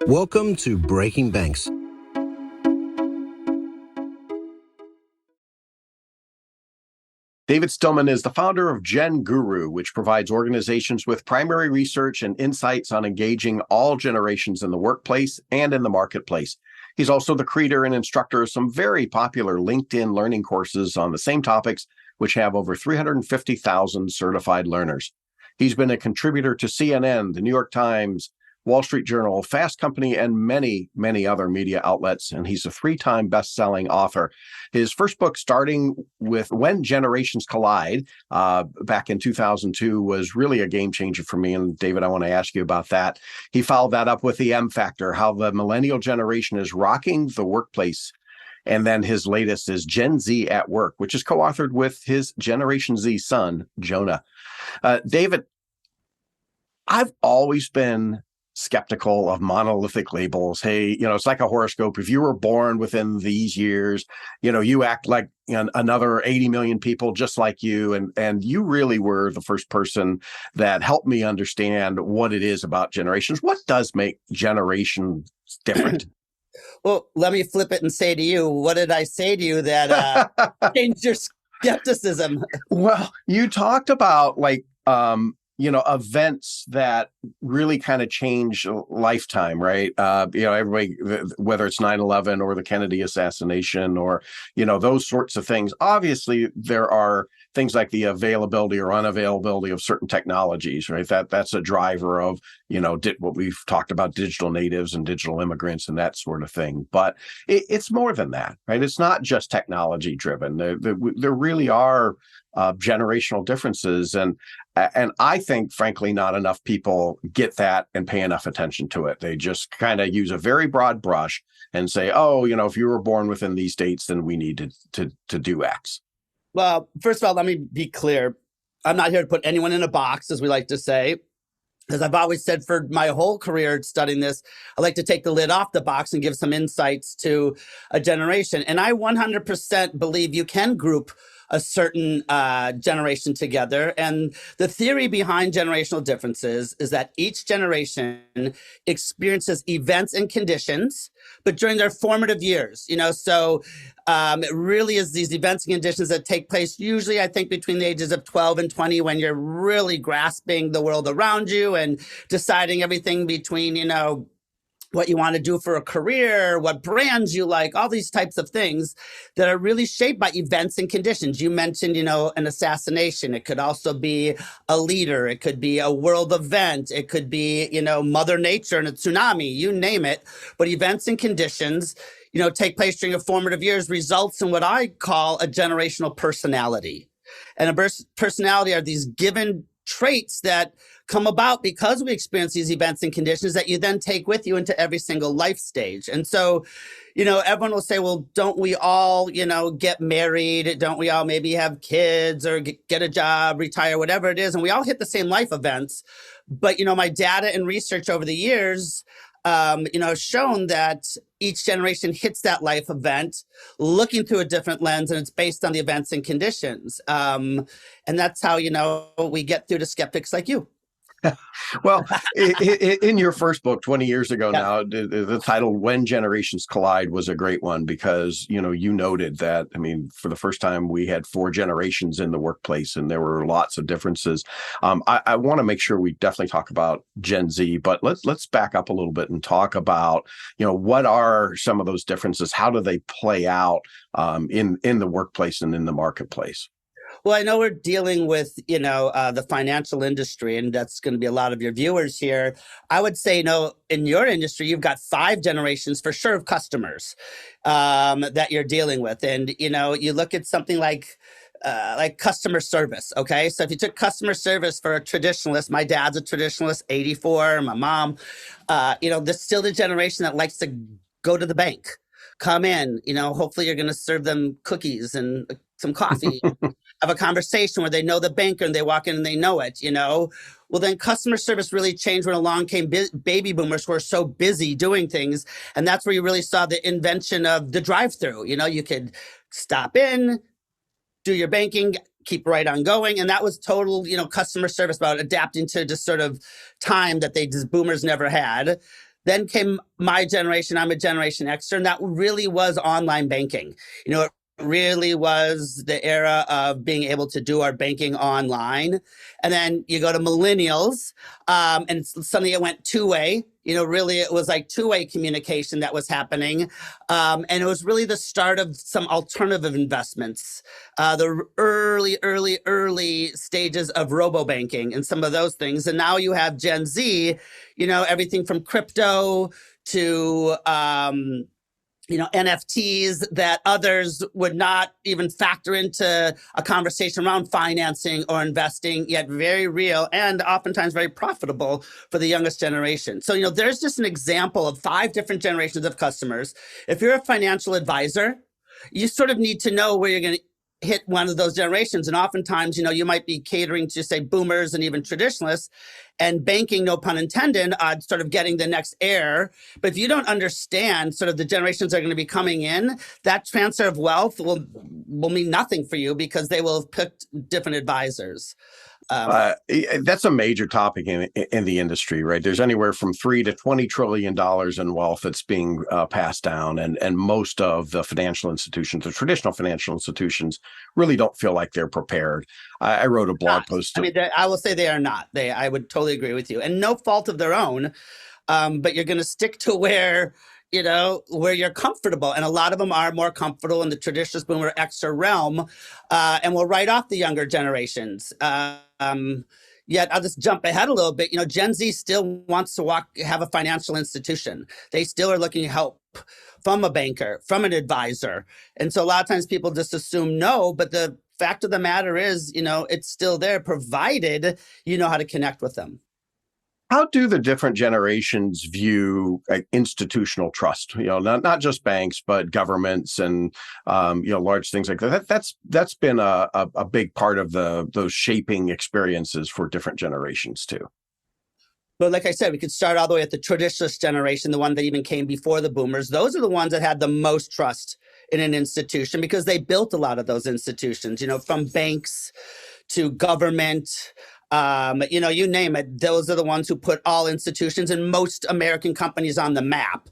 Welcome to Breaking Banks. David Stillman is the founder of GenGuru, which provides organizations with primary research and insights on engaging all generations in the workplace and in the marketplace. He's also the creator and instructor of some very popular LinkedIn learning courses on the same topics, which have over 350,000 certified learners. He's been a contributor to CNN, the New York Times, Wall Street Journal, Fast Company, and many, many other media outlets. And he's a 3-time best-selling author. His first book, starting with When Generations Collide, back in 2002, was really a game changer for me. And David, I want to ask you about that. He followed that up with The M Factor, how the millennial generation is rocking the workplace. And then his latest is Gen Z at Work, which is co-authored with his Generation Z son, Jonah. David, I've always been skeptical of monolithic labels. Hey, it's like a horoscope. If you were born within these years, you act like another 80 million people just like you. And you really were the first person that helped me understand what it is about generations. What does make generations different? Well, let me flip it and say to you, what did I say to you that changed your skepticism? Well, you talked about events that really kind of change a lifetime, right? Everybody, whether it's 9/11 or the Kennedy assassination or, those sorts of things. Obviously, there are things like the availability or unavailability of certain technologies, right? That's a driver of, what we've talked about, digital natives and digital immigrants and that sort of thing. But it's more than that, right? It's not just technology driven. There really are generational differences. And I think, frankly, not enough people get that and pay enough attention to it. They just kind of use a very broad brush and say, oh, if you were born within these dates, then we need to do X. Well, first of all, let me be clear. I'm not here to put anyone in a box, as we like to say. As I've always said for my whole career studying this, I like to take the lid off the box and give some insights to a generation. And I 100% believe you can group a certain generation together. And the theory behind generational differences is that each generation experiences events and conditions, but during their formative years, so it really is these events and conditions that take place usually, I think, between the ages of 12 and 20, when you're really grasping the world around you and deciding everything between, what you want to do for a career, what brands you like, all these types of things that are really shaped by events and conditions. You mentioned, an assassination. It could also be a leader. It could be a world event. It could be, Mother Nature and a tsunami, you name it. But events and conditions, take place during your formative years, results in what I call a generational personality. And a personality are these given traits that come about because we experience these events and conditions that you then take with you into every single life stage. And so, everyone will say, well, don't we all, get married? Don't we all maybe have kids or get a job, retire, whatever it is? And we all hit the same life events. But, my data and research over the years, has shown that each generation hits that life event looking through a different lens, and it's based on the events and conditions. And that's how, we get through to skeptics like you. Well, in your first book 20 years ago now, the title When Generations Collide was a great one because, you noted that, for the first time, we had 4 generations in the workplace and there were lots of differences. I want to make sure we definitely talk about Gen Z, but let's back up a little bit and talk about, what are some of those differences? How do they play out in the workplace and in the marketplace? Well, I know we're dealing with, the financial industry, and that's going to be a lot of your viewers here. I would say, in your industry, you've got 5 generations for sure of customers that you're dealing with. And, you look at something like customer service. Okay. So if you took customer service for a traditionalist, my dad's a traditionalist, 84, my mom, there's still the generation that likes to go to the bank, come in, hopefully you're going to serve them cookies and some coffee, have a conversation where they know the banker and they walk in and they know it, Well, then customer service really changed when along came baby boomers who were so busy doing things. And that's where you really saw the invention of the drive-through. You could stop in, do your banking, keep right on going. And that was total, customer service about adapting to just sort of time that boomers never had. Then came my generation. I'm a Generation Xer, and that really was online banking. It really was the era of being able to do our banking online. And then you go to millennials, and suddenly it went two-way. Really it was like two-way communication that was happening. And it was really the start of some alternative investments, the early stages of robo-banking and some of those things. And now you have Gen Z, everything from crypto to NFTs that others would not even factor into a conversation around financing or investing, yet very real and oftentimes very profitable for the youngest generation. So, there's just an example of 5 different generations of customers. If you're a financial advisor, you sort of need to know where you're going to hit one of those generations. And oftentimes, you might be catering to, say, boomers and even traditionalists, and banking, no pun intended, sort of getting the next heir. But if you don't understand sort of the generations that are going to be coming in, that transfer of wealth will mean nothing for you because they will have picked different advisors. That's a major topic in the industry, right? There's anywhere from $3 to $20 trillion in wealth that's being passed down, and most of the financial institutions, the traditional financial institutions, really don't feel like they're prepared. I wrote a blog post. I will say they are not. I would totally agree with you, and no fault of their own. But you're going to stick to where you're comfortable. And a lot of them are more comfortable in the traditional boomer Xer realm, and will write off the younger generations. Yet I'll just jump ahead a little bit. Gen Z still wants to have a financial institution. They still are looking for help from a banker, from an advisor. And so a lot of times people just assume no, but the fact of the matter is, it's still there, provided you know how to connect with them. How do the different generations view institutional trust? Not just banks, but governments and large things like that. That's been a big part of those shaping experiences for different generations too. But like I said, we could start all the way at the traditionalist generation, the one that even came before the boomers. Those are the ones that had the most trust in an institution because they built a lot of those institutions. From banks to government. You name it, those are the ones who put all institutions and most American companies on the map.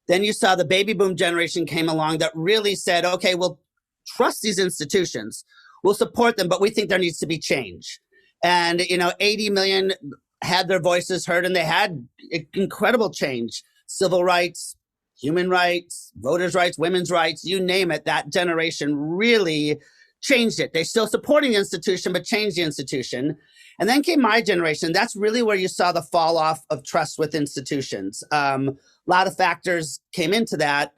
Then you saw the baby boom generation came along that really said, okay, we'll trust these institutions. We'll support them, but we think there needs to be change. And, 80 million had their voices heard, and they had incredible change. Civil rights, human rights, voters' rights, women's rights, you name it, that generation really changed it. They're still supporting the institution, but changed the institution. And then came my generation. That's really where you saw the fall off of trust with institutions. A lot of factors came into that.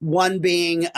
One being,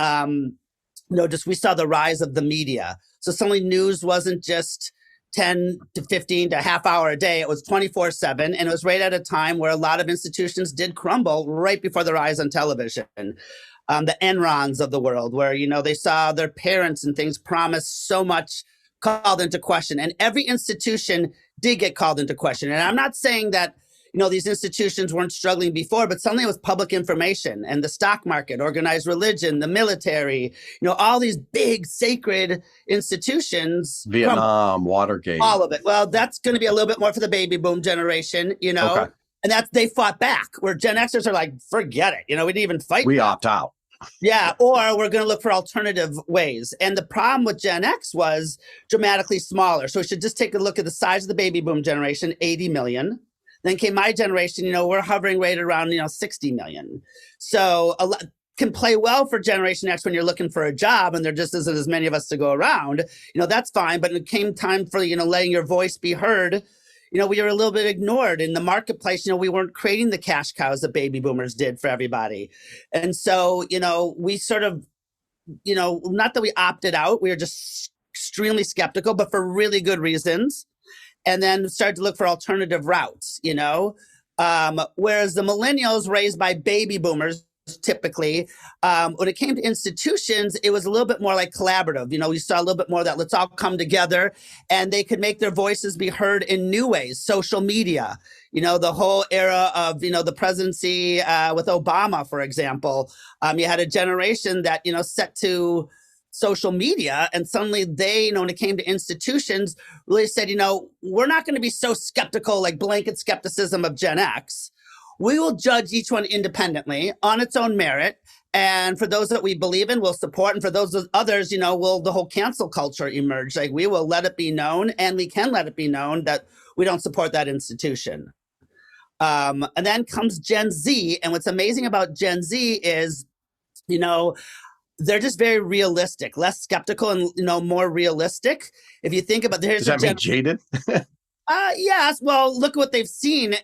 we saw the rise of the media. So suddenly news wasn't just 10 to 15 to a half hour a day. It was 24/7. And it was right at a time where a lot of institutions did crumble right before the rise on television. The Enrons of the world, where, they saw their parents and things promised so much called into question. And every institution did get called into question. And I'm not saying that, these institutions weren't struggling before, but suddenly it was public information and the stock market, organized religion, the military, all these big sacred institutions. Vietnam, Watergate. All of it. Well, that's going to be a little bit more for the baby boom generation, Okay. And they fought back, where Gen Xers are like, forget it. We didn't even fight. We opt out. Yeah, or we're going to look for alternative ways. And the problem with Gen X was dramatically smaller. So we should just take a look at the size of the baby boom generation, 80 million. Then came my generation, we're hovering right around, 60 million. So a lot can play well for Generation X when you're looking for a job and there just isn't as many of us to go around. That's fine. But it came time for, letting your voice be heard. We were a little bit ignored in the marketplace. We weren't creating the cash cows that baby boomers did for everybody. And so, we sort of, not that we opted out, we were just extremely skeptical, but for really good reasons. And then started to look for alternative routes, whereas the millennials raised by baby boomers, typically, when it came to institutions, it was a little bit more like collaborative. We saw a little bit more of that let's all come together, and they could make their voices be heard in new ways. Social media, the whole era of, the presidency with Obama, for example, you had a generation that, set to social media, and suddenly they, when it came to institutions, really said, we're not going to be so skeptical, like blanket skepticism of Gen X. we will judge each one independently on its own merit. And for those that we believe in, we'll support. And for those others, will the whole cancel culture emerge? Like, we will let it be known, and we can let it be known that we don't support that institution. And then comes Gen Z. And what's amazing about Gen Z is, they're just very realistic, less skeptical and, more realistic. If you think about Does that mean jaded? Yes. Well, look at what they've seen.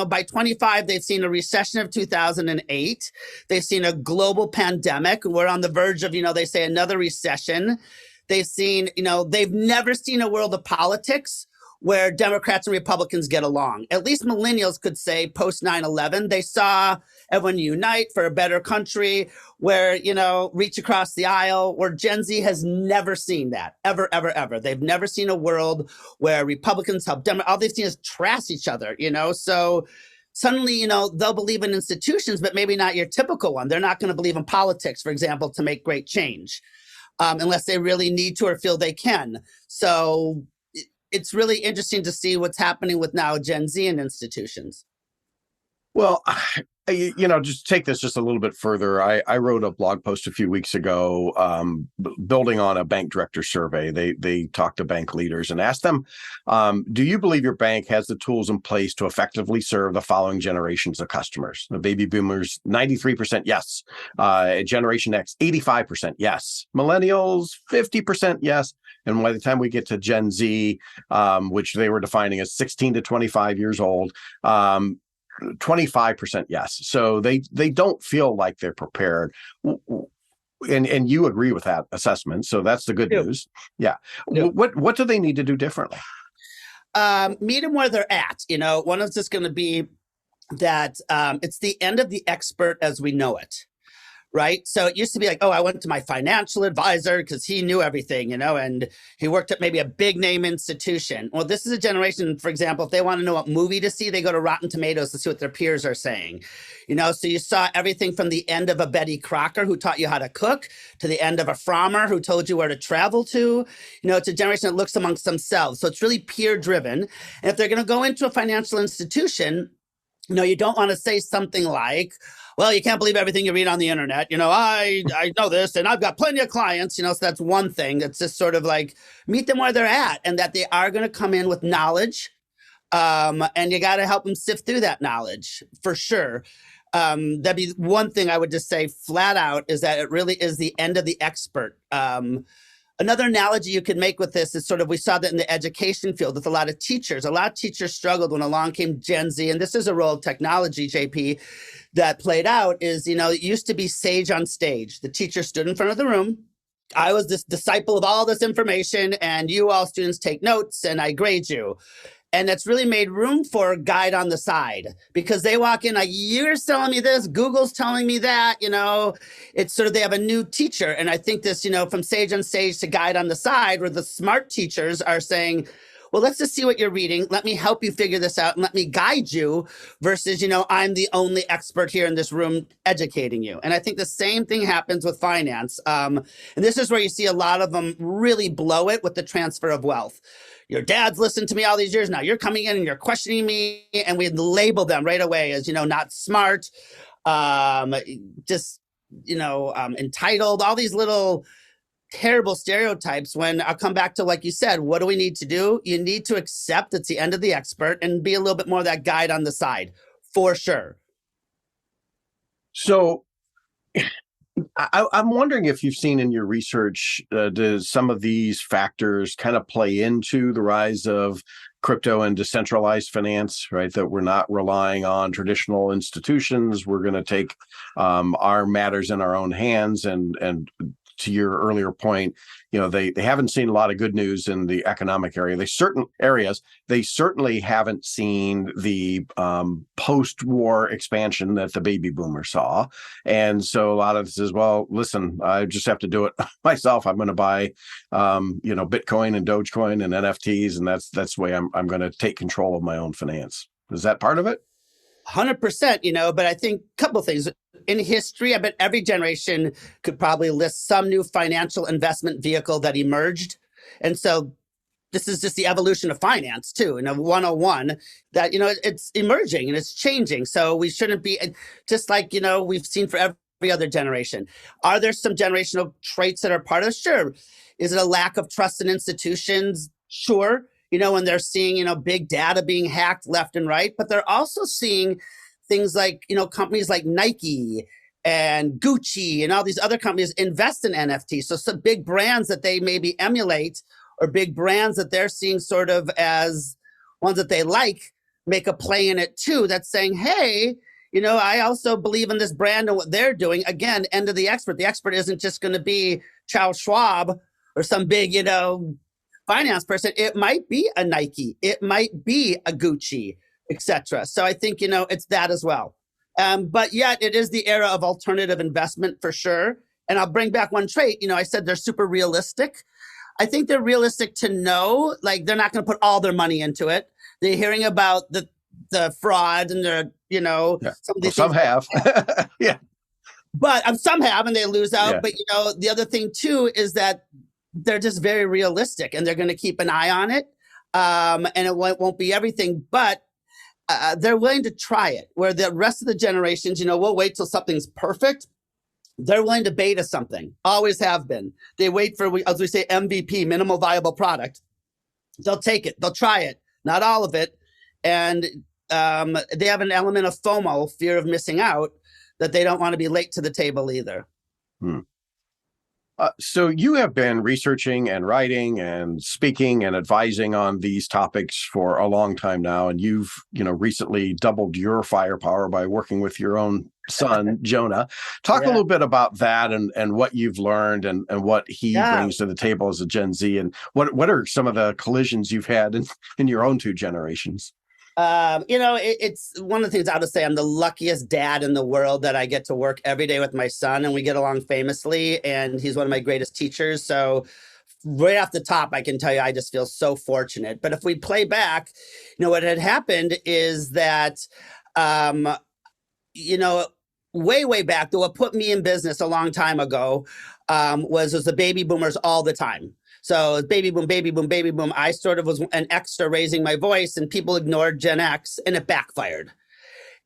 By 25, they've seen a recession of 2008. They've seen a global pandemic. We're on the verge of, they say another recession. They've seen, they've never seen a world of politics where Democrats and Republicans get along. At least millennials could say post 9/11, they saw everyone unite for a better country, where, reach across the aisle, where Gen Z has never seen that, ever, ever, ever. They've never seen a world where Republicans help Democrats. All they've seen is trash each other, So suddenly, they'll believe in institutions, but maybe not your typical one. They're not going to believe in politics, for example, to make great change, unless they really need to or feel they can. So it's really interesting to see what's happening with now Gen Z and institutions. Well, just take this just a little bit further. I wrote a blog post a few weeks ago, building on a bank director survey. They talked to bank leaders and asked them, do you believe your bank has the tools in place to effectively serve the following generations of customers? The baby boomers, 93% yes. Generation X, 85% yes. Millennials, 50% yes. And by the time we get to Gen Z, which they were defining as 16 to 25 years old, 25% yes. So they don't feel like they're prepared. And you agree with that assessment. So that's the good news. Yeah. What do they need to do differently? Meet them where they're at. One is just going to be that it's the end of the expert as we know it. Right. So it used to be like, oh, I went to my financial advisor because he knew everything, and he worked at maybe a big name institution. Well, this is a generation, for example, if they want to know what movie to see, they go to Rotten Tomatoes to see what their peers are saying. So you saw everything from the end of a Betty Crocker who taught you how to cook to the end of a Frommer who told you where to travel to. It's a generation that looks amongst themselves. So it's really peer driven. And if they're going to go into a financial institution, you don't want to say something like, well, you can't believe everything you read on the internet. I know this and I've got plenty of clients, so that's one thing. That's just sort of like meet them where they're at, and that they are going to come in with knowledge. And you got to help them sift through that knowledge for sure. That'd be one thing I would just say flat out, is that it really is the end of the expert. Another analogy you could make with this is we saw that in the education field with a lot of teachers. A lot of teachers struggled when along came Gen Z, and this is a role of technology, JP, that played out is, it used to be sage on stage. The teacher stood in front of the room. I was this disciple of all this information, and you all students take notes, and I grade you. And that's really made room for a guide on the side, because they walk in like, you're telling me this, Google's telling me that, it's they have a new teacher. And I think this, from sage on stage to guide on the side, where the smart teachers are saying, well, let's just see what you're reading. Let me help you figure this out and let me guide you versus, I'm the only expert here in this room educating you. And I think the same thing happens with finance. And this is where you see a lot of them really blow it with the transfer of wealth. Your dad's listened to me all these years. Now you're coming in and you're questioning me, and we label them right away as, not smart, entitled, all these little terrible stereotypes, when I'll come back to, like you said, what do we need to do? You need to accept it's the end of the expert and be a little bit more of that guide on the side, for sure. So I'm wondering if you've seen in your research, does some of these factors kind of play into the rise of crypto and decentralized finance, right? That we're not relying on traditional institutions. We're going to take our matters in our own hands. And to your earlier point, they haven't seen a lot of good news in the economic area. They certainly haven't seen the post-war expansion that the baby boomers saw. And so a lot of this is, well, listen, I just have to do it myself. I'm going to buy, Bitcoin and Dogecoin and NFTs, and that's the way I'm going to take control of my own finance. Is that part of it? 100%, but I think a couple of things. In history, I bet every generation could probably list some new financial investment vehicle that emerged. And so this is just the evolution of finance too, 101 that, it's emerging and it's changing. So we shouldn't be just like, we've seen for every other generation. Are there some generational traits that are part of it? Sure. Is it a lack of trust in institutions? Sure. When they're seeing, big data being hacked left and right, but they're also seeing things like, companies like Nike and Gucci and all these other companies invest in NFT. So some big brands that they maybe emulate, or big brands that they're seeing sort of as ones that they like, make a play in it too. That's saying, hey, I also believe in this brand and what they're doing. Again, end of the expert. The expert isn't just going to be Charles Schwab or some big, finance person. It might be a Nike. It might be a Gucci, etc. So I think, it's that as well. But yet it is the era of alternative investment for sure. And I'll bring back one trait. I said they're super realistic. I think they're realistic to know, like, they're not going to put all their money into it. They're hearing about the fraud and they're, some of these some have. Yeah. But some have and they lose out. Yeah. But, the other thing too is that they're just very realistic and they're going to keep an eye on it. And it won't be everything, but they're willing to try it, where the rest of the generations, we'll wait till something's perfect. They're willing to beta something, always have been. They wait for, as we say, MVP, minimal viable product. They'll take it, they'll try it, not all of it. And they have an element of FOMO, fear of missing out, that they don't want to be late to the table either. So you have been researching and writing and speaking and advising on these topics for a long time now. And you've, recently doubled your firepower by working with your own son, Jonah. Talk a little bit about that and what you've learned and what he brings to the table as a Gen Z. And what are some of the collisions you've had in your own two generations? It's one of the things I would say. I'm the luckiest dad in the world that I get to work every day with my son, and we get along famously, and he's one of my greatest teachers. So right off the top, I can tell you, I just feel so fortunate. But if we play back, what had happened is that, way back, though, what put me in business a long time ago was the baby boomers all the time. So baby boom, baby boom, baby boom. I sort of was an extra raising my voice and people ignored Gen X and it backfired.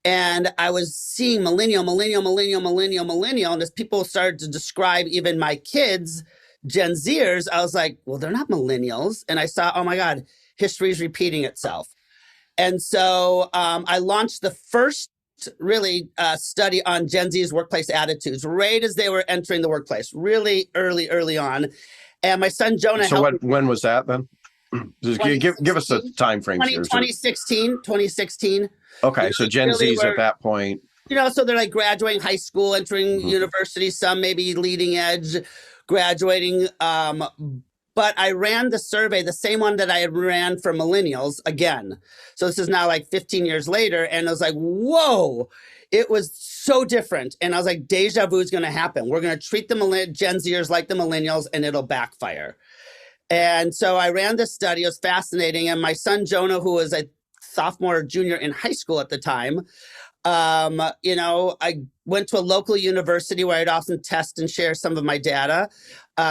And I was seeing millennial. And as people started to describe even my kids, Gen Xers, I was like, well, they're not millennials. And I saw, oh my God, history is repeating itself. And so I launched the first really study on Gen Z's workplace attitudes right as they were entering the workplace, really early on. And my son Jonah. So when was that then? Just give us a time frame. 2016. Okay, so Gen really Z's at that point. So they're like graduating high school, entering university, some maybe leading edge, graduating. But I ran the survey, the same one that I had ran for millennials again. So this is now like 15 years later. And I was like, whoa, it was so different. And I was like, deja vu is going to happen. We're going to treat the Gen Zers like the millennials and it'll backfire. And so I ran this study. It was fascinating. And my son, Jonah, who was a sophomore or junior in high school at the time, I went to a local university where I'd often test and share some of my data.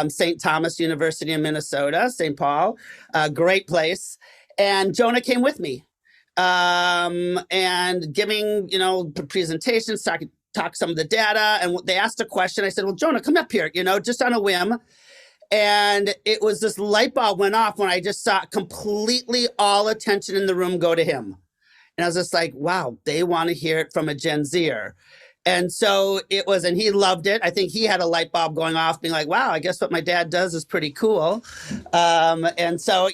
St. Thomas University in Minnesota, St. Paul, great place. And Jonah came with me. And giving, presentations, talk some of the data. And they asked a question. I said, well, Jonah, come up here, just on a whim. And it was this light bulb went off when I just saw completely all attention in the room go to him. And I was just like, wow, they want to hear it from a Gen Zer. And so it was, and he loved it. I think he had a light bulb going off being like, wow, I guess what my dad does is pretty cool. And so,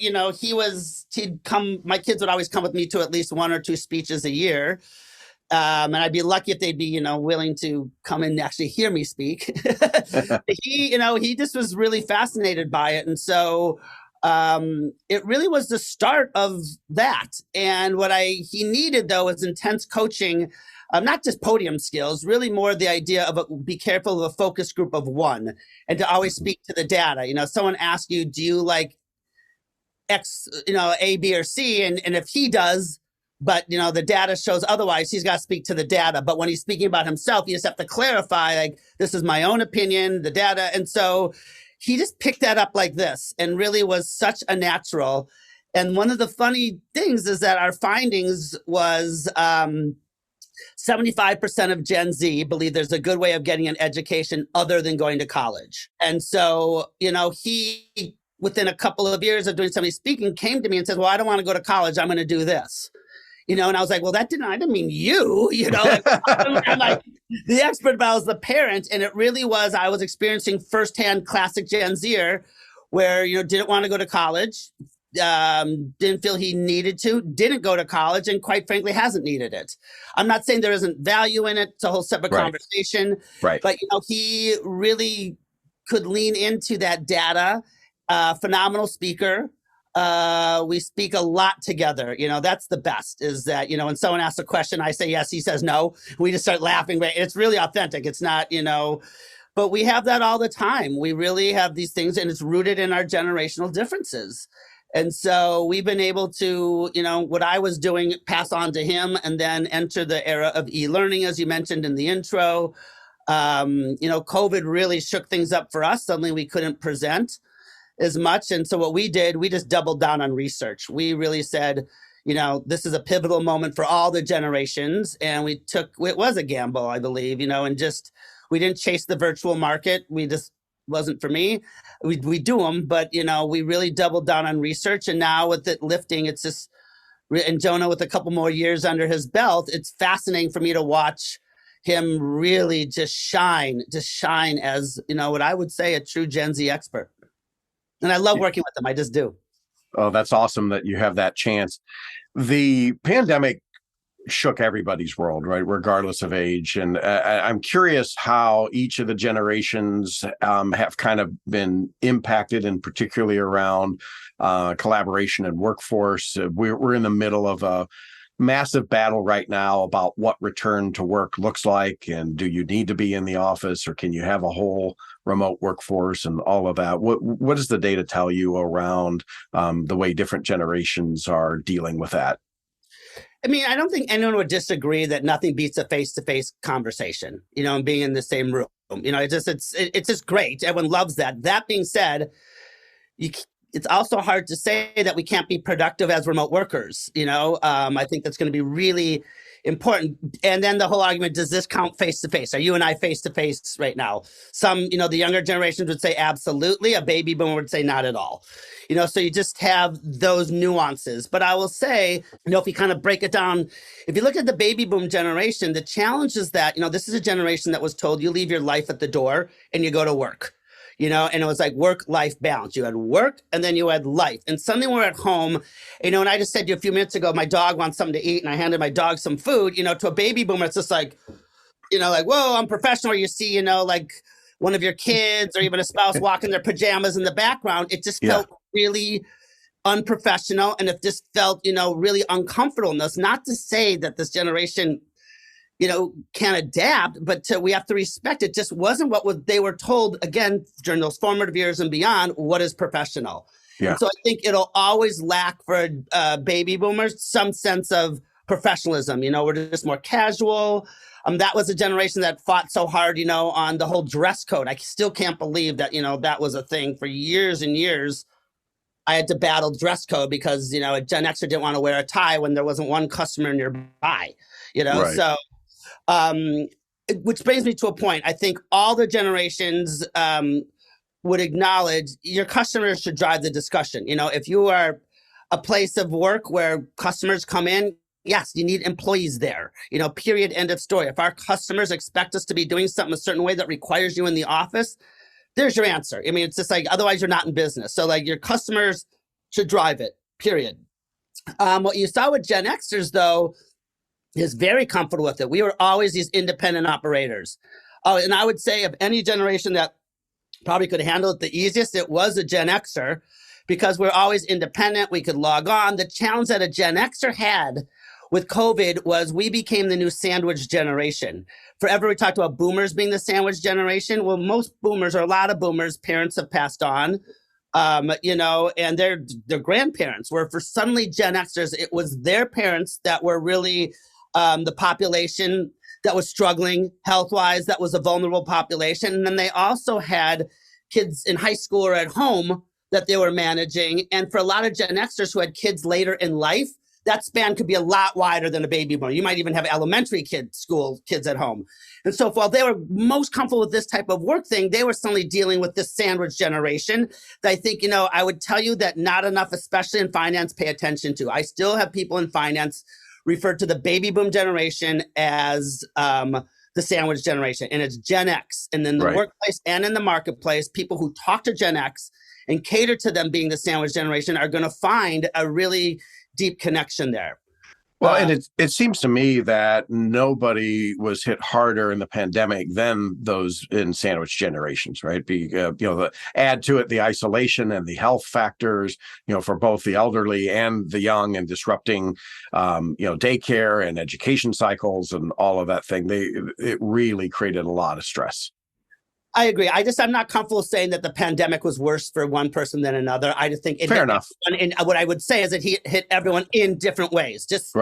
my kids would always come with me to at least 1 or 2 speeches a year. And I'd be lucky if they'd be, willing to come and actually hear me speak. He just was really fascinated by it. And so it really was the start of that. And what he needed, though, was intense coaching, not just podium skills, really more the idea of be careful of a focus group of one and to always speak to the data. Someone asks you, do you like X, A, B, or C? And if he does, but, the data shows otherwise, he's got to speak to the data. But when he's speaking about himself, you just have to clarify, like, this is my own opinion, the data. And so he just picked that up like this and really was such a natural. And one of the funny things is that our findings was 75% of Gen Z believe there's a good way of getting an education other than going to college. And so, he, within a couple of years of doing some of these speaking, came to me and said, well, I don't want to go to college. I'm going to do this. And I was like, well, I didn't mean you, I'm like the expert, but I was the parent. And it really was, I was experiencing firsthand classic Gen Zer where, didn't want to go to college, didn't feel he needed to, didn't go to college, and quite frankly, hasn't needed it. I'm not saying there isn't value in it. It's a whole separate conversation. Right. But, he really could lean into that data, phenomenal speaker. We speak a lot together. That's the best is that, when someone asks a question, I say yes, he says no. We just start laughing. But it's really authentic. It's not, but we have that all the time. We really have these things, and it's rooted in our generational differences. And so we've been able to, what I was doing, pass on to him, and then enter the era of e-learning, as you mentioned in the intro. COVID really shook things up for us. Suddenly we couldn't present as much. And so what we did, we just doubled down on research. We really said, this is a pivotal moment for all the generations. And it was a gamble, I believe, and just, we didn't chase the virtual market. We just wasn't for me. We do them, but, we really doubled down on research. And now with it lifting, it's just, and Jonah with a couple more years under his belt, it's fascinating for me to watch him really just shine as, what I would say a true Gen Z expert. And I love working with them. I just do. Oh, that's awesome that you have that chance. The pandemic shook everybody's world, right? Regardless of age. And I'm curious how each of the generations have kind of been impacted, and particularly around collaboration and workforce. We're in the middle of a massive battle right now about what return to work looks like, and do you need to be in the office, or can you have a whole remote workforce, and all of that. What does the data tell you around the way different generations are dealing with that? I mean, I don't think anyone would disagree that nothing beats a face-to-face conversation, and being in the same room. It's just great. Everyone loves that. That being said, it's also hard to say that we can't be productive as remote workers. I think that's going to be really important. And then the whole argument, does this count face-to-face? Are you and I face-to-face right now? Some, the younger generations would say absolutely. A baby boomer would say not at all. So you just have those nuances. But I will say, if you kind of break it down, if you look at the baby boom generation, the challenge is that, this is a generation that was told you leave your life at the door and you go to work. And it was like work-life balance. You had work and then you had life. And suddenly we're at home, and I just said to you a few minutes ago, my dog wants something to eat, and I handed my dog some food, to a baby boomer, it's just like, whoa, I'm professional. Or you see, like one of your kids or even a spouse walking their pajamas in the background. It just felt really unprofessional. And it just felt, really uncomfortable. And that's not to say that this generation can adapt, but we have to respect it. Just wasn't they were told, again, during those formative years and beyond, what is professional. Yeah. And so I think it'll always lack for baby boomers some sense of professionalism. We're just more casual. That was a generation that fought so hard, on the whole dress code. I still can't believe that, that was a thing for years and years. I had to battle dress code because, a Gen Xer didn't want to wear a tie when there wasn't one customer nearby, Right. So which brings me to a point. I think all the generations would acknowledge your customers should drive the discussion. If you are a place of work where customers come in, yes, you need employees there, period, end of story. If our customers expect us to be doing something a certain way that requires you in the office, there's your answer. I mean, it's just like, otherwise you're not in business. So like your customers should drive it, period. What you saw with Gen Xers, though, is very comfortable with it. We were always these independent operators. Oh, and I would say of any generation that probably could handle it the easiest, it was a Gen Xer, because we're always independent. We could log on. The challenge that a Gen Xer had with COVID was we became the new sandwich generation. Forever we talked about boomers being the sandwich generation. Well, most boomers, or a lot of boomers, parents have passed on, and their grandparents were, for suddenly Gen Xers, it was their parents that were really the population that was struggling health-wise, that was a vulnerable population. And then they also had kids in high school or at home that they were managing. And for a lot of Gen Xers who had kids later in life, that span could be a lot wider than a baby boomer. You might even have elementary kids at home. And so while they were most comfortable with this type of work thing, they were suddenly dealing with this sandwich generation that I think, I would tell you that not enough, especially in finance, pay attention to. I still have people in finance refer to the baby boom generation as the sandwich generation, and it's Gen X. And in the workplace and in the marketplace, people who talk to Gen X and cater to them being the sandwich generation are going to find a really deep connection there. Well, and it seems to me that nobody was hit harder in the pandemic than those in sandwich generations, right? Add to it the isolation and the health factors, for both the elderly and the young, and disrupting, daycare and education cycles and all of that thing. It really created a lot of stress. I agree. I'm not comfortable saying that the pandemic was worse for one person than another. I just think it fair enough. And what I would say is that it hit everyone in different ways. Just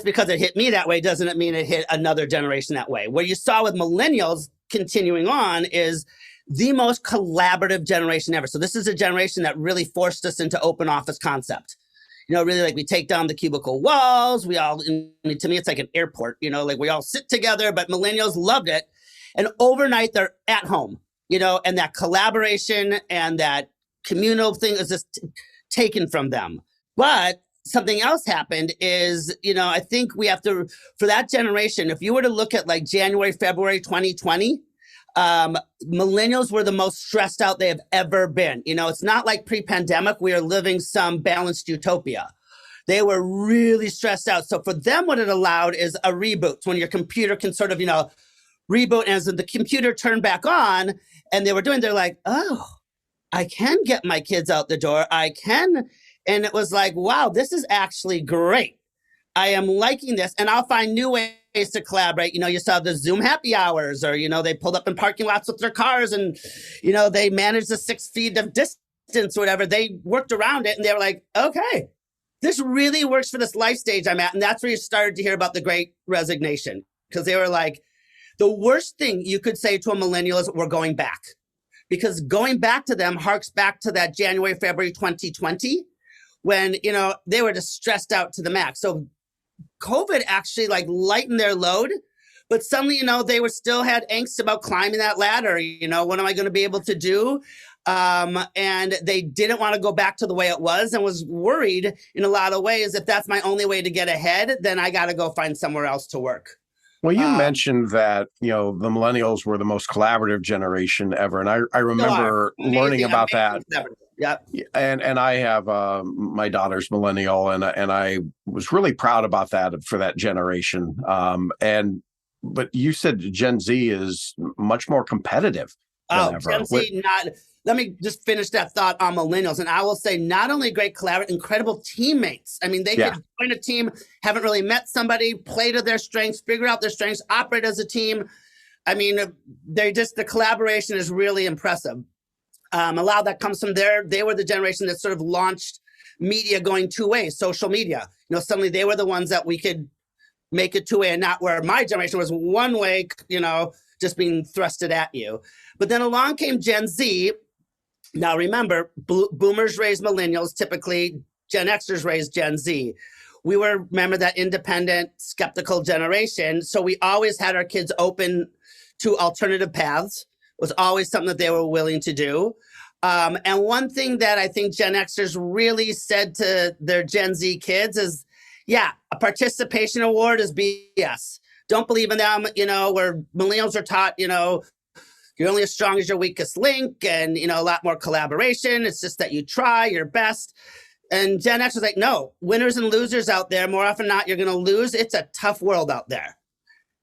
because it hit me that way doesn't mean it hit another generation that way. What you saw with millennials continuing on is the most collaborative generation ever. So this is a generation that really forced us into open office concept. Really, like, we take down the cubicle walls. We all, to me, it's like an airport. Like, we all sit together. But millennials loved it. And overnight, they're at home, and that collaboration and that communal thing is just taken from them. But something else happened is, I think we have to, for that generation, if you were to look at like January, February 2020, millennials were the most stressed out they have ever been. It's not like pre-pandemic, we are living some balanced utopia. They were really stressed out. So for them, what it allowed is a reboot, when your computer can sort of, reboot, and as the computer turned back on and they're like, oh, I can get my kids out the door. I can. And it was like, wow, this is actually great. I am liking this. And I'll find new ways to collaborate. You saw the Zoom happy hours, or, they pulled up in parking lots with their cars and, they managed the 6 feet of distance or whatever. They worked around it and they were like, okay, this really works for this life stage I'm at. And that's where you started to hear about the Great Resignation, because they were like, the worst thing you could say to a millennial is we're going back, because going back to them harks back to that January, February 2020, when, they were just stressed out to the max. So COVID actually lightened their load, but suddenly, they still had angst about climbing that ladder. What am I going to be able to do? And they didn't want to go back to the way it was, and was worried in a lot of ways, if that's my only way to get ahead, then I got to go find somewhere else to work. Well, you mentioned that, the millennials were the most collaborative generation ever. And I remember learning about that. Yep. And I have my daughter's millennial, and I was really proud about that for that generation. But you said Gen Z is much more competitive than ever. Gen Z, let me just finish that thought on millennials. And I will say, not only great collaborators, incredible teammates. I mean, they could join a team, haven't really met somebody, play to their strengths, figure out their strengths, operate as a team. I mean, the collaboration is really impressive. A lot of that comes from they were the generation that sort of launched media going two ways, social media. Suddenly they were the ones that we could make it two-way, and not where my generation was one way, just being thrusted at you. But then along came Gen Z. Now, remember, boomers raised millennials, typically Gen Xers raised Gen Z. We were, remember, that independent, skeptical generation. So we always had our kids open to alternative paths. It was always something that they were willing to do. And one thing that I think Gen Xers really said to their Gen Z kids is, a participation award is BS. Don't believe in them, where millennials are taught, you're only as strong as your weakest link, and, a lot more collaboration. It's just that you try your best. And Gen X was like, no, winners and losers out there. More often than not, you're going to lose. It's a tough world out there.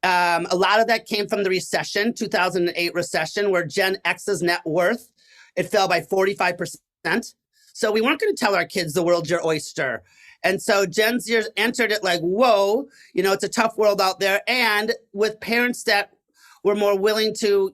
A lot of that came from the recession, 2008 recession, where Gen X's net worth, it fell by 45%. So we weren't going to tell our kids the world's your oyster. And so Gen Zers entered it like, whoa, it's a tough world out there. And with parents that were more willing to,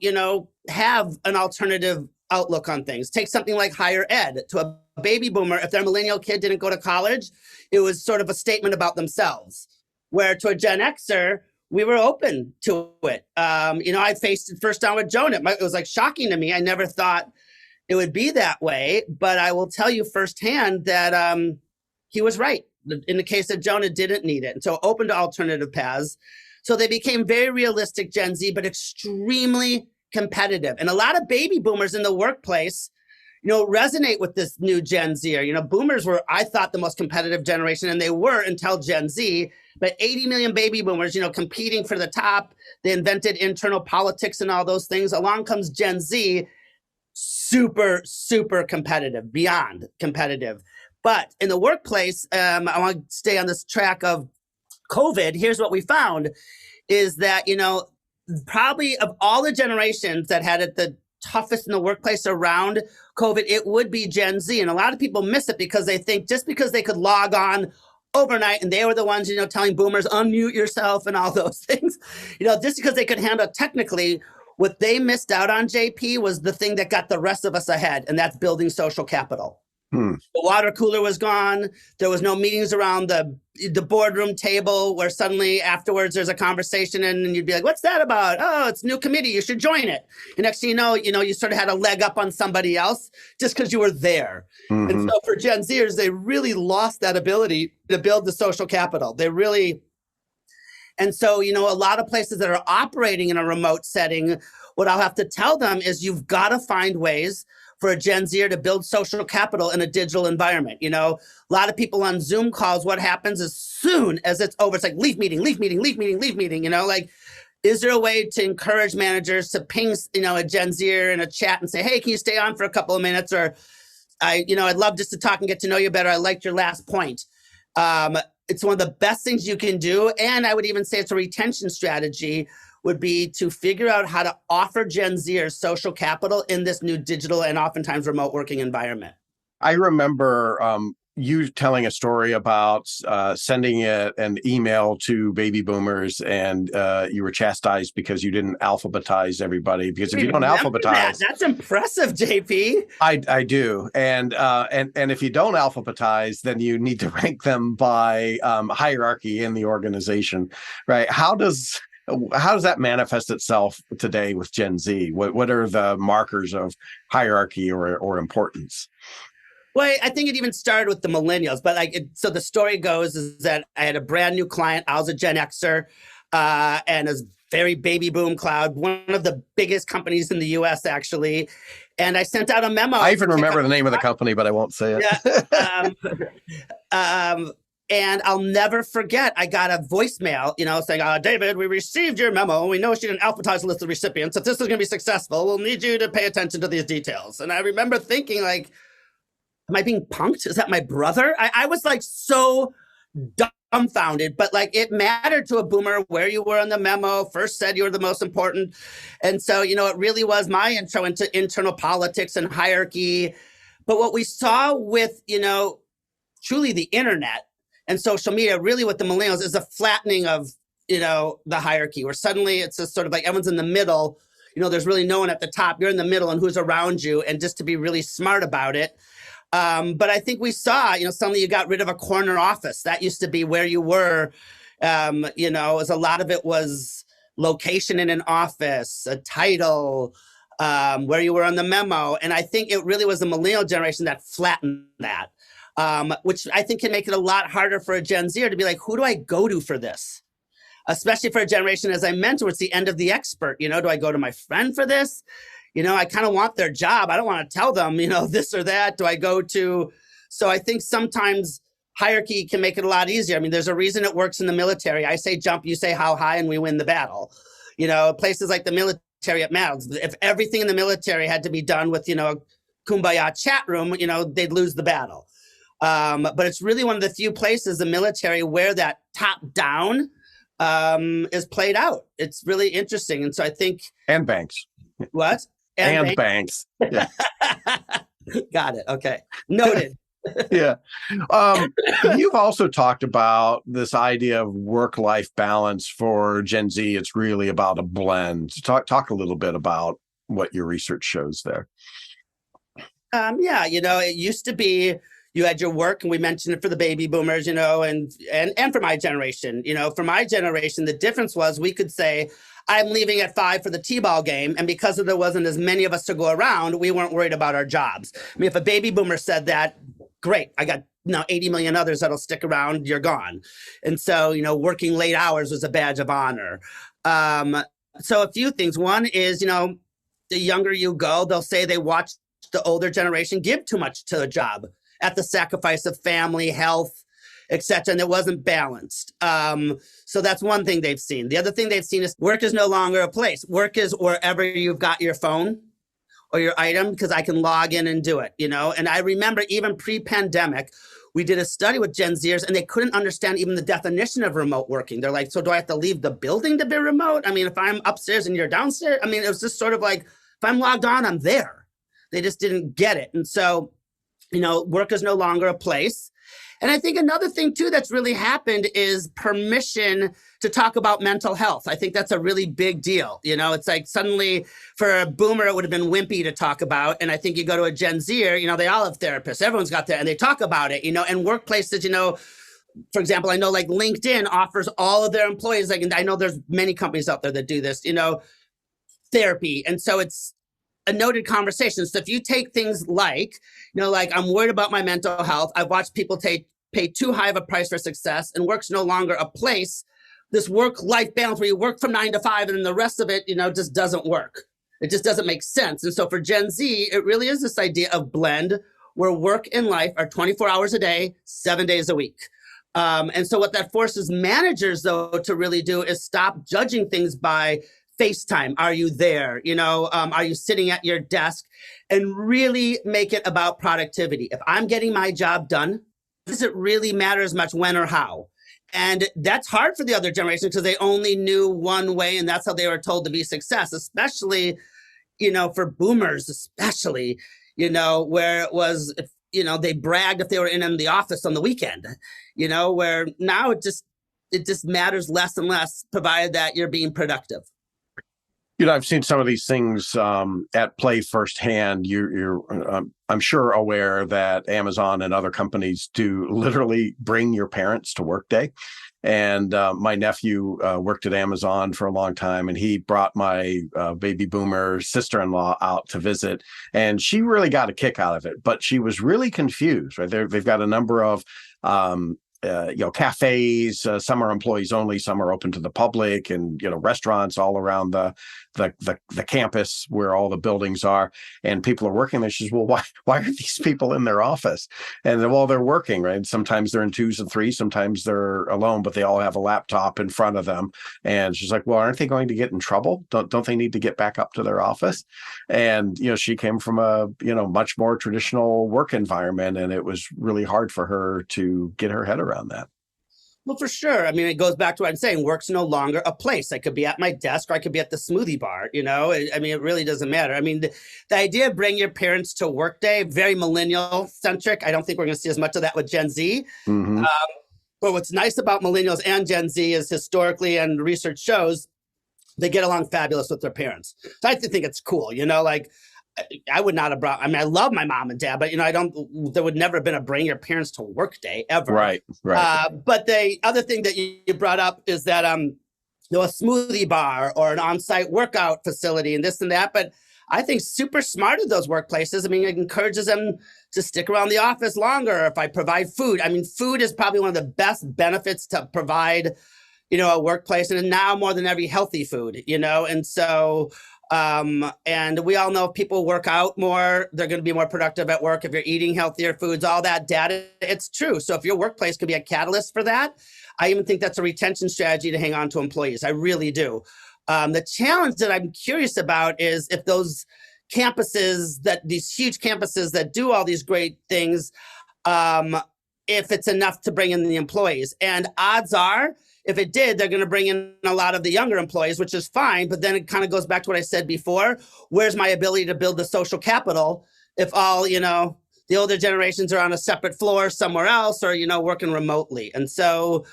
have an alternative outlook on things. Take something like higher ed. To a baby boomer, if their millennial kid didn't go to college, it was sort of a statement about themselves. Where to a Gen Xer, we were open to it. I faced it first down with Joan. It was shocking to me. I never thought, it would be that way. But I will tell you firsthand that he was right. In the case of Jonah, didn't need it. And so open to alternative paths. So they became very realistic Gen Z, but extremely competitive. And a lot of baby boomers in the workplace, resonate with this new Gen Zer. Boomers were, I thought, the most competitive generation, and they were until Gen Z. But 80 million baby boomers, competing for the top. They invented internal politics and all those things. Along comes Gen Z, super, super competitive, beyond competitive. But in the workplace, I want to stay on this track of COVID. Here's what we found is that, probably of all the generations that had it the toughest in the workplace around COVID, it would be Gen Z. And a lot of people miss it because they think just because they could log on overnight and they were the ones, telling boomers, unmute yourself and all those things, just because they could handle it technically, what they missed out on, JP, was the thing that got the rest of us ahead, and that's building social capital. The water cooler was gone. There was no meetings around the boardroom table where suddenly afterwards there's a conversation and you'd be like, what's that about? Oh, it's a new committee. You should join it. And next thing you know, you sort of had a leg up on somebody else just because you were there. And so for Gen Zers, they really lost that ability to build the social capital. And so, a lot of places that are operating in a remote setting, what I'll have to tell them is you've got to find ways for a Gen Zer to build social capital in a digital environment. A lot of people on Zoom calls, what happens as soon as it's over, it's like leave meeting. Is there a way to encourage managers to ping, a Gen Zer in a chat and say, hey, can you stay on for a couple of minutes? Or I'd love just to talk and get to know you better. I liked your last point. It's one of the best things you can do. And I would even say it's a retention strategy, would be to figure out how to offer Gen Zers social capital in this new digital and oftentimes remote working environment. I remember you telling a story about sending an email to baby boomers, and you were chastised because you didn't alphabetize everybody. Because if you don't alphabetize, that's impressive, JP. I do, and if you don't alphabetize, then you need to rank them by hierarchy in the organization, right? How does that manifest itself today with Gen Z? What are the markers of hierarchy or importance? Well, I think it even started with the Millennials. But so the story goes is that I had a brand new client. I was a Gen Xer, and it was very baby boom cloud, one of the biggest companies in the U.S. actually. And I sent out a memo. I even remember the name of the company, but I won't say it. Yeah. And I'll never forget, I got a voicemail, saying, David, we received your memo. We know you didn't alphabetize the list of recipients. If this is going to be successful, we'll need you to pay attention to these details. And I remember thinking, am I being punked? Is that my brother? I was so dumbfounded, but it mattered to a boomer where you were on the memo, first said you were the most important. And so, it really was my intro into internal politics and hierarchy. But what we saw with, truly the internet and social media, really with the Millennials, is a flattening of, the hierarchy, where suddenly it's just sort of everyone's in the middle. There's really no one at the top. You're in the middle and who's around you, and just to be really smart about it. But I think we saw, suddenly you got rid of a corner office. That used to be where you were, as a lot of it was location in an office, a title, where you were on the memo. And I think it really was the millennial generation that flattened that. Which I think can make it a lot harder for a Gen Zer to be like, who do I go to for this? Especially for a generation, as I mentioned, where it's the end of the expert. Do I go to my friend for this? I kind of want their job. I don't want to tell them, this or that. Do I go to? So I think sometimes hierarchy can make it a lot easier. There's a reason it works in the military. I say jump, you say how high, and we win the battle. Places like the military, it matters. If everything in the military had to be done with, a kumbaya chat room, they'd lose the battle. But it's really one of the few places, the military, where that top down is played out. It's really interesting. And so I think... And banks. What? And banks. Yeah. Got it. Okay. Noted. Yeah. You've also talked about this idea of work-life balance for Gen Z. It's really about a blend. Talk a little bit about what your research shows there. Yeah, it used to be you had your work, and we mentioned it for the baby boomers, and for my generation. For my generation, the difference was we could say, I'm leaving at 5 for the T-ball game. And because there wasn't as many of us to go around, we weren't worried about our jobs. I mean, if a baby boomer said that, great, I got 80 million others that'll stick around, you're gone. And so, working late hours was a badge of honor. So a few things. One is, the younger you go, they'll say they watch the older generation give too much to a job at the sacrifice of family, health, etc., and it wasn't balanced. So that's one thing they've seen. The other thing they've seen is work is no longer a place. Work is wherever you've got your phone or your item, because I can log in and do it, And I remember even pre-pandemic, we did a study with Gen Xers and they couldn't understand even the definition of remote working. They're like, so do I have to leave the building to be remote? I mean, if I'm upstairs and you're downstairs, I mean, it was just sort of like, if I'm logged on, I'm there. They just didn't get it. And so, work is no longer a place. And I think another thing too that's really happened is permission to talk about mental health. I think that's a really big deal. It's like suddenly for a boomer, it would have been wimpy to talk about. And I think you go to a Gen Zer, they all have therapists. Everyone's got that and they talk about it, and workplaces, for example, I know like LinkedIn offers all of their employees, and I know there's many companies out there that do this, therapy. And so it's a noted conversation. So if you take things like, like I'm worried about my mental health. I've watched people pay too high of a price for success, and work's no longer a place. This work-life balance where you work from 9 to 5 and then the rest of it, just doesn't work. It just doesn't make sense. And so for Gen Z, it really is this idea of blend where work and life are 24 hours a day, 7 days a week. And so what that forces managers, though, to really do is stop judging things by FaceTime. Are you there? Are you sitting at your desk? And really make it about productivity. If I'm getting my job done, does it really matter as much when or how? And that's hard for the other generation because they only knew one way, and that's how they were told to be success, especially, for boomers, especially, where it was, they bragged if they were in the office on the weekend, where now it just matters less and less, provided that you're being productive. I've seen some of these things at play firsthand. You're I'm sure aware that Amazon and other companies do literally bring your parents to work day. And my nephew worked at Amazon for a long time, and he brought my baby boomer sister-in-law out to visit, and she really got a kick out of it. But she was really confused. Right, they've got a number of cafes. Some are employees only, some are open to the public, and restaurants all around the campus where all the buildings are, and people are working there. She says, well, why are these people in their office? And they're working, right? Sometimes they're in 2s and 3s, sometimes they're alone, but they all have a laptop in front of them. And she's like, well, aren't they going to get in trouble? Don't they need to get back up to their office? And she came from a much more traditional work environment, and it was really hard for her to get her head around that. Well, for sure. I mean, it goes back to what I'm saying. Work's no longer a place. I could be at my desk or I could be at the smoothie bar, I mean, it really doesn't matter. I mean, the idea of bring your parents to work day, very millennial centric. I don't think we're going to see as much of that with Gen Z. Mm-hmm. But what's nice about millennials and Gen Z is historically, and research shows, they get along fabulous with their parents. So I think it's cool, like, I would not have brought, I mean, I love my mom and dad, but, there would never have been a bring your parents to work day ever. Right. But the other thing that you brought up is that, a smoothie bar or an on-site workout facility and this and that. But I think super smart of those workplaces. I mean, it encourages them to stick around the office longer if I provide food. I mean, food is probably one of the best benefits to provide, a workplace, and now more than ever, healthy food, and so, and we all know if people work out more, they're going to be more productive at work. If you're eating healthier foods, all that data, it's true. So if your workplace could be a catalyst for that, I even think that's a retention strategy to hang on to employees. I really do. The challenge that I'm curious about is if those campuses, these huge campuses that do all these great things, if it's enough to bring in the employees. And odds are, if it did, they're going to bring in a lot of the younger employees, which is fine. But then it kind of goes back to what I said before. Where's my ability to build the social capital if all, the older generations are on a separate floor somewhere else or, working remotely? And so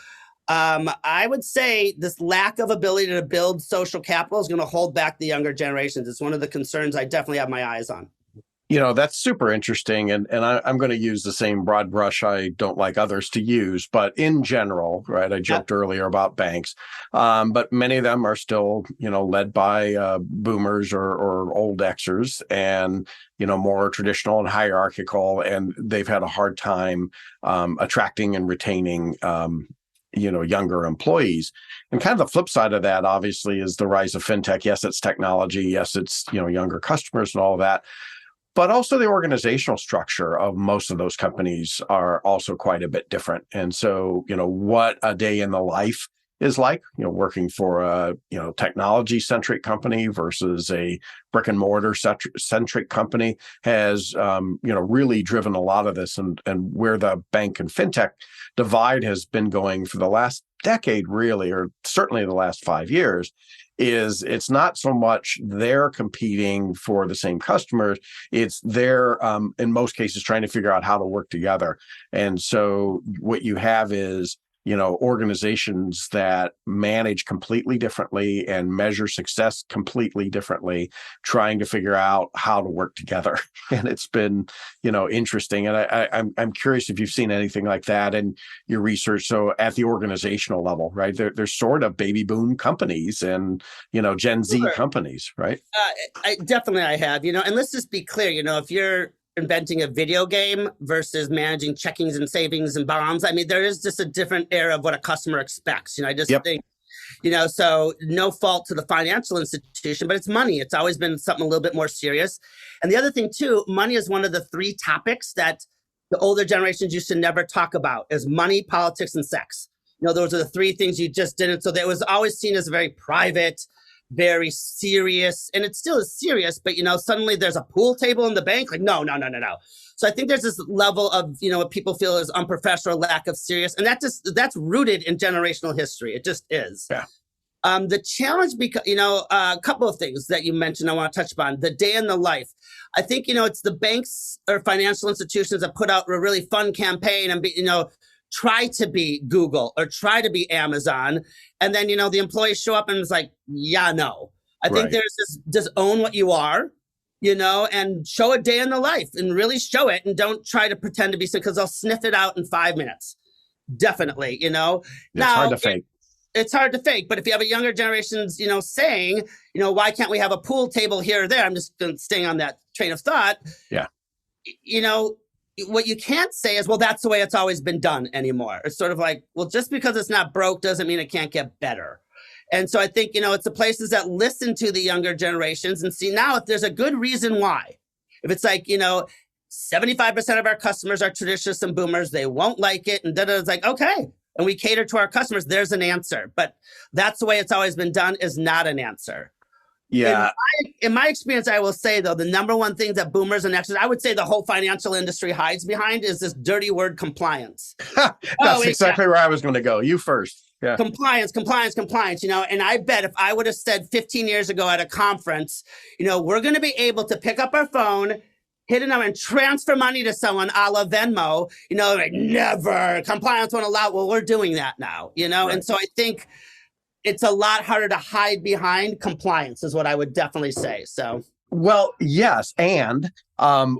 I would say this lack of ability to build social capital is going to hold back the younger generations. It's one of the concerns I definitely have my eyes on. That's super interesting. And I'm going to use the same broad brush I don't like others to use. But in general, right, I joked earlier about banks, but many of them are still, led by boomers or old Xers and, more traditional and hierarchical. And they've had a hard time attracting and retaining younger employees. And kind of the flip side of that, obviously, is the rise of fintech. Yes, it's technology. Yes, it's, younger customers and all that. But also the organizational structure of most of those companies are also quite a bit different. And so, what a day in the life is like, working for a, technology centric company versus a brick and mortar centric company has, really driven a lot of this, and where the bank and fintech divide has been going for the last decade, really, or certainly the last 5 years, is it's not so much they're competing for the same customers, it's they're in most cases trying to figure out how to work together. And so what you have is organizations that manage completely differently and measure success completely differently, trying to figure out how to work together. And it's been, interesting. And I'm curious if you've seen anything like that in your research. So at the organizational level, right, there's sort of baby boom companies and, Gen Z companies, right? I have, and let's just be clear, if you're inventing a video game versus managing checkings and savings and bonds, I mean, there is just a different era of what a customer expects. I just think, so no fault to the financial institution, but it's money. It's always been something a little bit more serious. And the other thing too, money is one of the three topics that the older generations used to never talk about: is money, politics, and sex. Those are the three things you just didn't. So that was always seen as very private, very serious, and it still is serious, but suddenly there's a pool table in the bank, like no. So I think there's this level of what people feel is unprofessional, lack of serious, and that's rooted in generational history. It just is. Yeah. The challenge, because a couple of things that you mentioned I want to touch upon: the day in the life. I think it's the banks or financial institutions that put out a really fun campaign and try to be Google or try to be Amazon. And then, the employees show up and it's like, yeah, no. I think there's this, just own what you are, and show a day in the life and really show it, and don't try to pretend to be something, because they'll sniff it out in 5 minutes. Definitely, It's now, hard to fake. It's hard to fake. But if you have a younger generations, saying, why can't we have a pool table here or there? I'm just staying on that train of thought. Yeah. What you can't say is, well, that's the way it's always been done anymore. It's sort of like, well, just because it's not broke doesn't mean it can't get better. And so I think, it's the places that listen to the younger generations and see now if there's a good reason why. If it's like, 75% of our customers are traditionalists and boomers, they won't like it. And it's like, okay. And we cater to our customers, there's an answer. But that's the way it's always been done is not an answer. Yeah. In my experience, I will say, though, the number one thing that boomers and Xers, I would say the whole financial industry hides behind, is this dirty word compliance. That's exactly where I was going to go. You first. Yeah. Compliance. And I bet if I would have said 15 years ago at a conference, we're going to be able to pick up our phone, hit a number, and transfer money to someone a la Venmo, like, never. Compliance won't allow. Well, we're doing that now, Right. And so I think it's a lot harder to hide behind compliance, is what I would definitely say. So, well, yes. And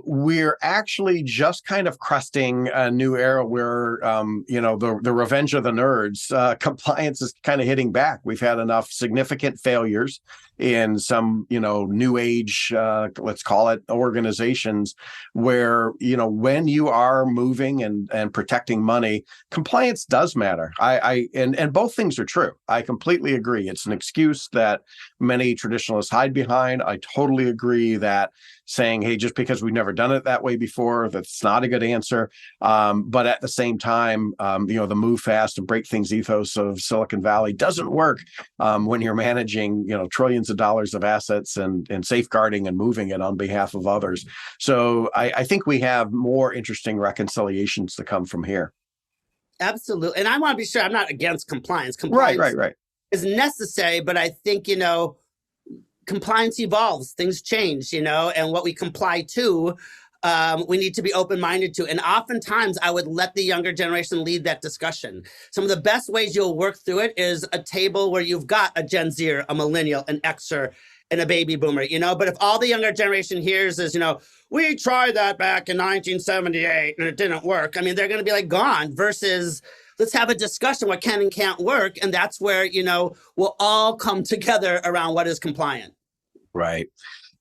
we're actually just kind of cresting a new era where, the revenge of the nerds, compliance is kind of hitting back. We've had enough significant failures in some, new age, let's call it, organizations where, when you are moving and protecting money, compliance does matter. And both things are true. I completely agree. It's an excuse that many traditionalists hide behind. I totally agree that saying, hey, just because we've never done it that way before, that's not a good answer. But at the same time, the move fast and break things ethos of Silicon Valley doesn't work when you're managing, trillions of dollars of assets and safeguarding and moving it on behalf of others. So I think we have more interesting reconciliations to come from here. Absolutely. And I want to be sure I'm not against compliance. Compliance right. is necessary, but I think, compliance evolves, things change, and what we comply to, we need to be open-minded to. And oftentimes I would let the younger generation lead that discussion. Some of the best ways you'll work through it is a table where you've got a Gen Zer, a millennial, an Xer, and a baby boomer, but if all the younger generation hears is, we tried that back in 1978 and it didn't work. I mean, they're going to be like gone versus let's have a discussion what can and can't work. And that's where, we'll all come together around what is compliant. Right.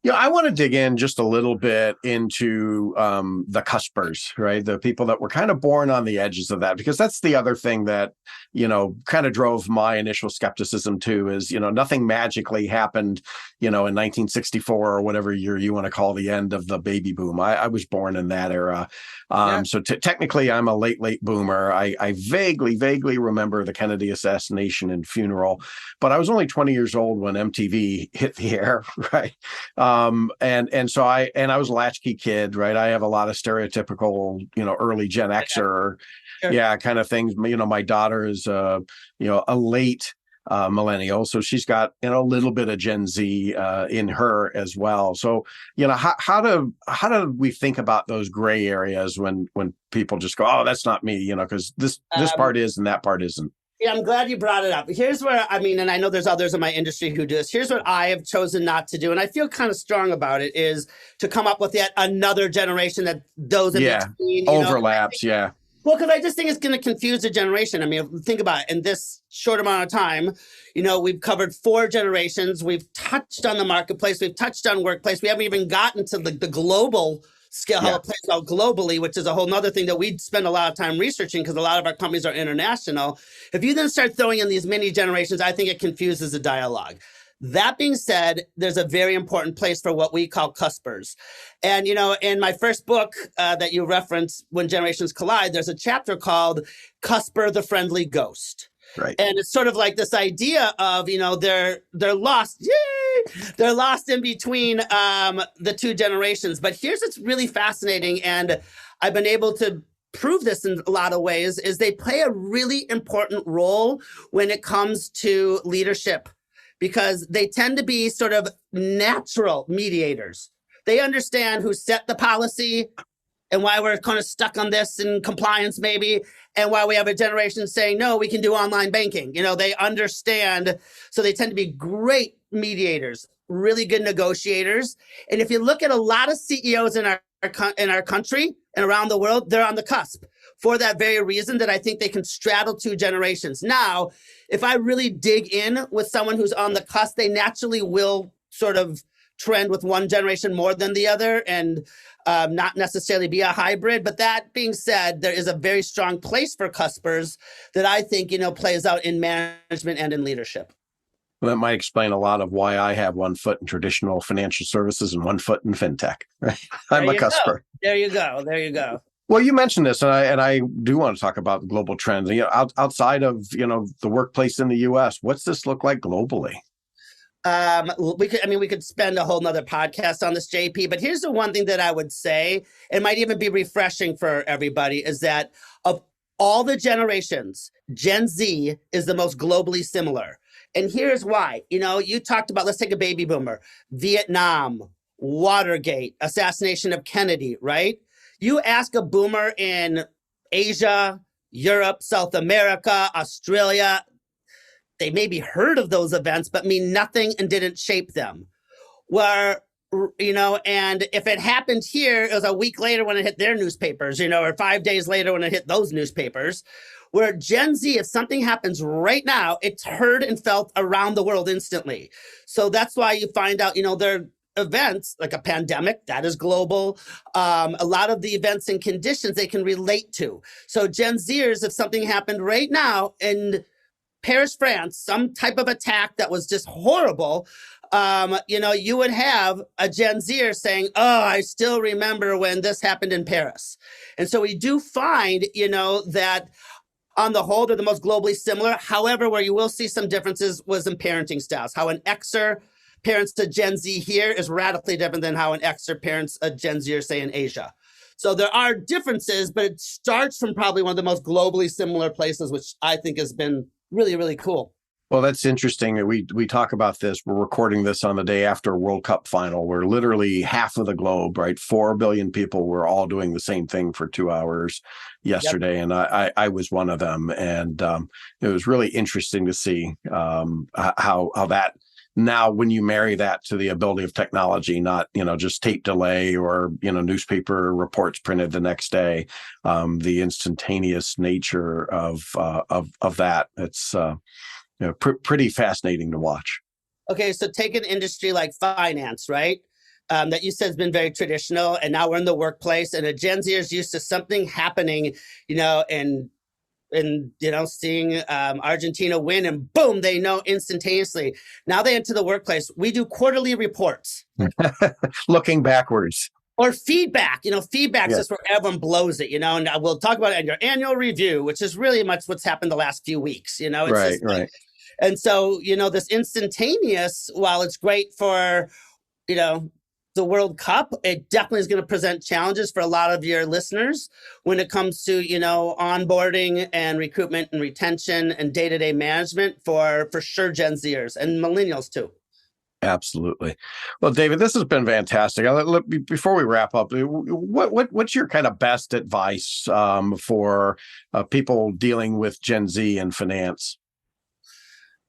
I want to dig in just a little bit into the cuspers, right? The people that were kind of born on the edges of that, because that's the other thing that, kind of drove my initial skepticism too is, nothing magically happened, in 1964 or whatever year you want to call the end of the baby boom. I was born in that era. So technically I'm a late boomer. I vaguely remember the Kennedy assassination and funeral, but I was only 20 years old when MTV hit the air, right? So I was a latchkey kid, right? I have a lot of stereotypical, early Gen Xer, kind of things. My daughter is, a late millennial, so she's got a little bit of Gen Z in her as well. So how do we think about those gray areas when people just go, oh, that's not me, because this part is and that part isn't. Yeah, I'm glad you brought it up. Here's where, and I know there's others in my industry who do this. Here's what I have chosen not to do, and I feel kind of strong about it, is to come up with yet another generation that those in between. Overlaps, Well, because I just think it's going to confuse the generation. I mean, think about it. In this short amount of time, we've covered 4 generations. We've touched on the marketplace. We've touched on workplace. We haven't even gotten to the global scale, how it plays out globally, which is a whole nother thing that we spend a lot of time researching because a lot of our companies are international. If you then start throwing in these mini generations, I think it confuses the dialogue. That being said, there's a very important place for what we call cuspers. And, in my first book that you referenced, When Generations Collide, there's a chapter called Cusper the Friendly Ghost. Right. And it's sort of like this idea of, they're lost. Yay! They're lost in between the 2 generations. But here's what's really fascinating, and I've been able to prove this in a lot of ways, is they play a really important role when it comes to leadership, because they tend to be sort of natural mediators. They understand who set the policy and why we're kind of stuck on this in compliance maybe, and why we have a generation saying, no, we can do online banking. They understand. So they tend to be great mediators, really good negotiators. And if you look at a lot of CEOs in our country and around the world, they're on the cusp for that very reason, that I think they can straddle 2 generations. Now, if I really dig in with someone who's on the cusp, they naturally will sort of trend with one generation more than the other and not necessarily be a hybrid. But that being said, there is a very strong place for cuspers that I think, plays out in management and in leadership. Well, that might explain a lot of why I have one foot in traditional financial services and one foot in fintech. Right? I'm a cusper. There you go. Well, you mentioned this, and I do want to talk about global trends. Outside of the workplace in the U.S., what's this look like globally? We could spend a whole nother podcast on this, JP, but here's the one thing that I would say, it might even be refreshing for everybody, is that of all the generations, Gen Z is the most globally similar. And here's why. You talked about, let's take a baby boomer, Vietnam, Watergate, assassination of Kennedy, right? You ask a boomer in Asia, Europe, South America, Australia, they maybe heard of those events, but mean nothing and didn't shape them. And if it happened here, it was a week later when it hit their newspapers, or 5 days later when it hit those newspapers. Where Gen Z, if something happens right now, it's heard and felt around the world instantly. So that's why you find out, there are events like a pandemic, that is global. A lot of the events and conditions they can relate to. So Gen Zers, if something happened right now in Paris, France, some type of attack that was just horrible, you would have a Gen Zer saying, oh, I still remember when this happened in Paris. And so we do find, that on the whole, they're the most globally similar. However, where you will see some differences was in parenting styles. How an Xer parents to Gen Z here is radically different than how an Xer parents a Gen Zer, say, in Asia. So there are differences, but it starts from probably one of the most globally similar places, which I think has been really, really cool. Well, that's interesting. We talk about this. We're recording this on the day after World Cup final, where literally half of the globe, right, 4 billion people were all doing the same thing for 2 hours yesterday. Yep. And I was one of them. And it was really interesting to see how that Now, when you marry that to the ability of technology, not, just tape delay or, newspaper reports printed the next day, the instantaneous nature of that, it's pretty fascinating to watch. Okay, so take an industry like finance, right? That you said has been very traditional, and now we're in the workplace, and a Gen Z is used to something happening, and seeing Argentina win, and boom, they know instantaneously. Now they enter the workplace. We do quarterly reports. Looking backwards. Or feedback. Feedback's just where everyone blows it, and we'll talk about it in your annual review, which is really much what's happened the last few weeks, It's right. And so, this instantaneous, while it's great for, the World Cup, it definitely is going to present challenges for a lot of your listeners when it comes to, onboarding and recruitment and retention and day-to-day management for sure Gen Zers and millennials too. Absolutely. Well, David, this has been fantastic. Before we wrap up, what's your kind of best advice for people dealing with Gen Z and finance?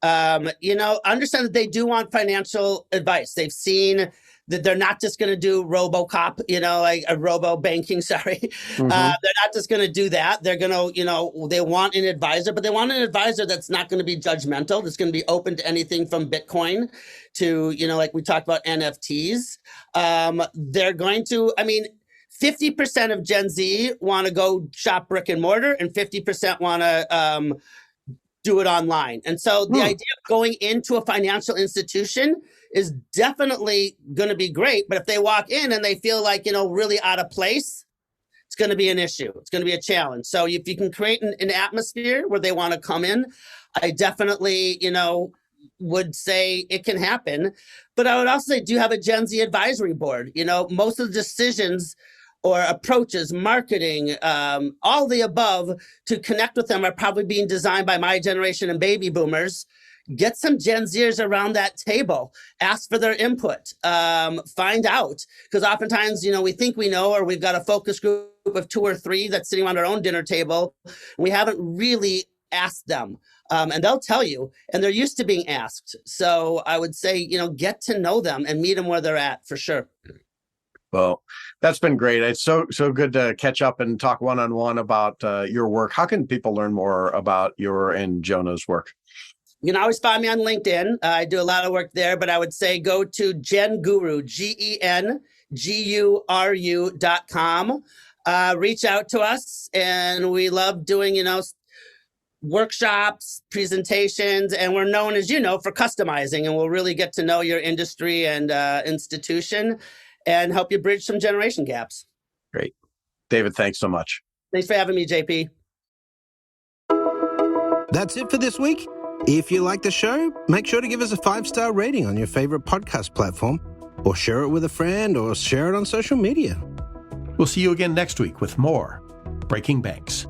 Understand that they do want financial advice. They've seen that they're not just going to do RoboCop, like a robo banking, sorry. Mm-hmm. They're not just going to do that. They're going to, they want an advisor, but they want an advisor that's not going to be judgmental. That's going to be open to anything from Bitcoin to, like we talked about NFTs. They're going to, 50% of Gen Z want to go shop brick and mortar and 50% want to do it online. And so the idea of going into a financial institution is definitely going to be great. But if they walk in and they feel like, really out of place, it's going to be an issue. It's going to be a challenge. So if you can create an atmosphere where they want to come in, I definitely, would say it can happen. But I would also say, do you have a Gen Z advisory board? Most of the decisions or approaches, marketing, all the above to connect with them are probably being designed by my generation and baby boomers. Get some Gen Zers around that table. Ask for their input. Find out. Because oftentimes, we think we know, or we've got a focus group of 2 or 3 that's sitting around our own dinner table. We haven't really asked them. And they'll tell you, and they're used to being asked. So I would say, get to know them and meet them where they're at for sure. Well, that's been great. It's so good to catch up and talk one-on-one about your work. How can people learn more about your and Jonah's work? You can always find me on LinkedIn. I do a lot of work there, but I would say go to GenGuru, GenGuru.com. Reach out to us, and we love doing, workshops, presentations, and we're known, as for customizing, and we'll really get to know your industry and institution and help you bridge some generation gaps. Great. David, thanks so much. Thanks for having me, JP. That's it for this week. If you like the show, make sure to give us a 5-star rating on your favorite podcast platform, or share it with a friend, or share it on social media. We'll see you again next week with more Breaking Banks.